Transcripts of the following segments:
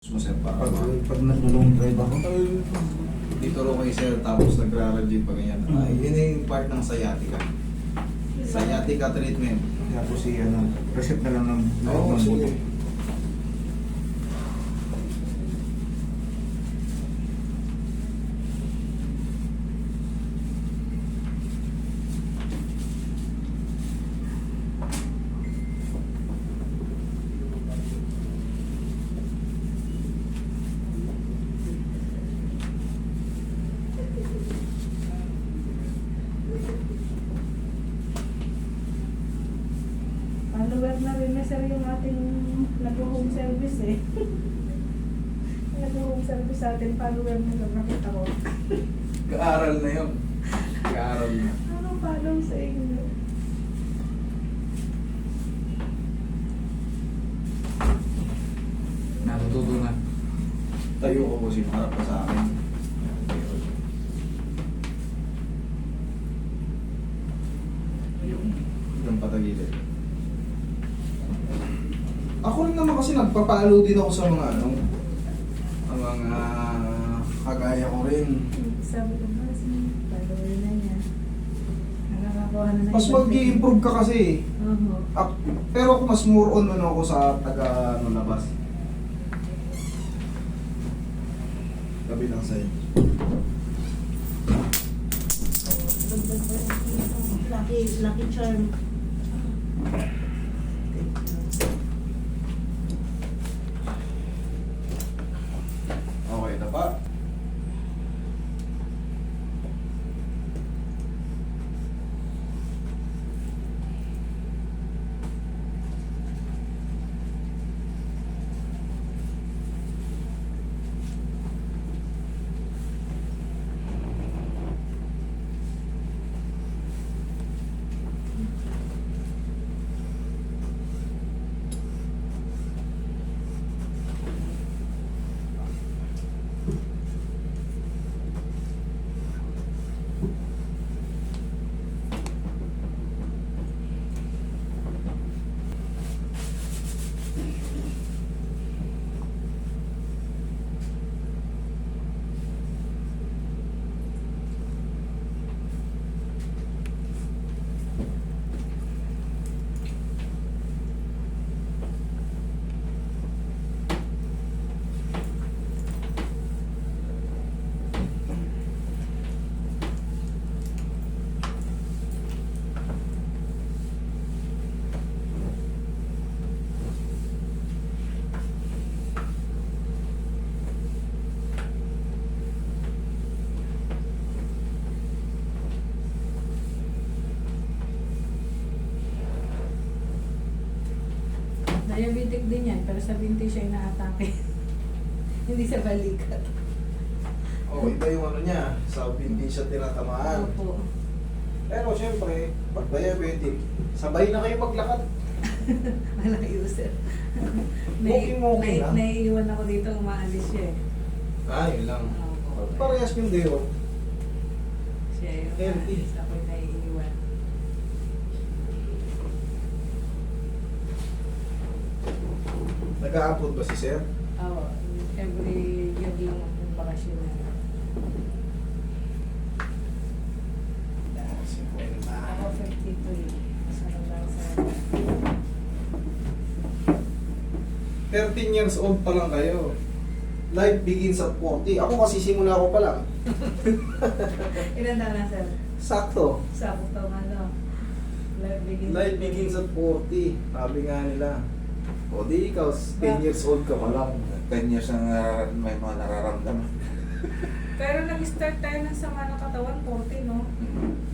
mo sir para Pag nag-long drive ako, dito ro kay sir tapos nagra-radiate pa ganyan. Yun yung part ng sciatica. Sciatica treatment. kaya po si reset na lang ng Oo, ng sige. buto. Follower na rin na sir yung ating nag-home service eh. Nag-home service sa atin, follower na sir, nakita ko. Kaaral na yun. Kaaral na. Anong follow sa inyo? Natututunan. Tayo ko kasi harap ka sa akin. Yung patagilid. Ako rin naman kasi nagpapalo din ako sa mga ang mga kagaya ko rin. Sabi ko ba, follower na niya. Nakakakuha na na Mas mag-i-improve ka kasi. Oo. Pero ako mas more on ako sa taga labas. Gabi lang sa'yo. Lucky charm. Okay na pa. Diabetic din yan, pero sa binti siya inaatake. Hindi sa balikat. Oh, iba yung ano niya. Sa hindi siya tinatamaan. Opo. Pero syempre, pag diabetic, sabay na kayo maglakad. Walang user. Okay lang. Naiiwan ako dito, umaalis siya eh. Yun lang. Opo. Parehas yung deo. Siya yung Healthy. umaalis, ako yung naiiwan. Nag-a-upload ba si sir? Oo, every year lang ang bakasyon na. Ako 52 eh. Masarap lang sa... 13 years old pa lang kayo. Life begins at 40. Ako kasi simula ko pa lang. Ilan taon na sir? Sakto. Sabog taong ano? Life begins at 40. Sabi nga nila. O di ikaw, 10 years old ka pa lang. 10 years na may mga nararamdaman. Pero nag-start tayo ng sama ng katawan, 40 no?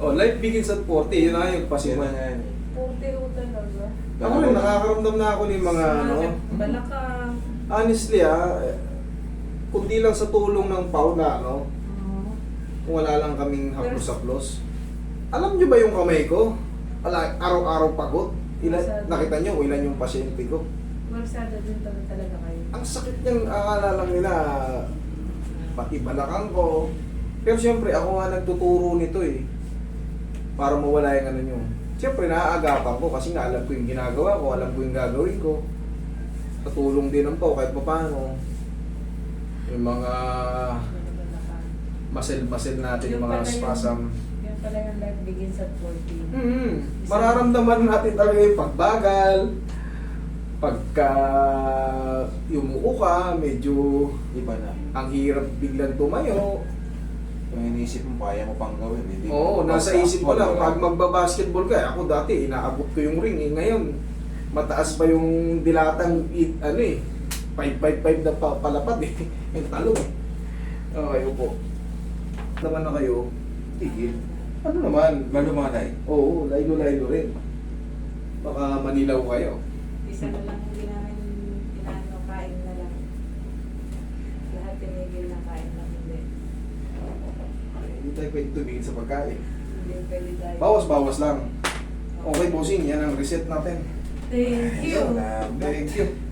Oh, life begins at 40. Yun na yung Kasi pasimula. na yan. 40 o talaga. Ako rin, nakakaramdam na ako ng mga ano. Balakang. Honestly kung di lang sa tulong ng Paula, no? Kung wala lang kaming haplos-haplos. Alam nyo ba yung kamay ko? Araw-araw pagod. Nakita nyo ilan yung pasyente ko. Marsada din talaga kayo. Ang sakit niyang akala lang nila, pati balakang ko. Pero siyempre, ako nga nagtuturo nito eh. Para mawala yung ano nyo. Siyempre, naaagapan ko kasi nga alam ko yung ginagawa ko, alam ko yung gagawin ko. Katulong din ang to kahit paano. Yung mga muscle natin, yung mga spasm. Yan pala yung life begins at 14. Mararamdaman natin talaga yung pagbagal, pagka yumuko ka, medyo Iba na. ang hirap biglang tumayo. Yung iniisip mo, kaya mo pang gawin. Hindi Oo, mo nasa basta isip ko lang, wala. pag magbabasketball ka, ako dati, inaabot ko yung ring. Ngayon, mataas pa yung dilatang, 5'5" na palapad eh. Yung talong eh. Okay, upo. Naman na kayo, tigil. Ano naman? Malumanay. Oo, laylo-laylo rin. Baka manilaw kayo. Isa na lang hindi namin inaano, kain na lang. Lahat tinigil na kain lang hindi. Hindi tayo pwede tumingin sa pagkain. Hindi pwede tayo. Bawas-bawas lang. Okay, bossing, yan ang reset natin. Thank you. Salamat. Thank you.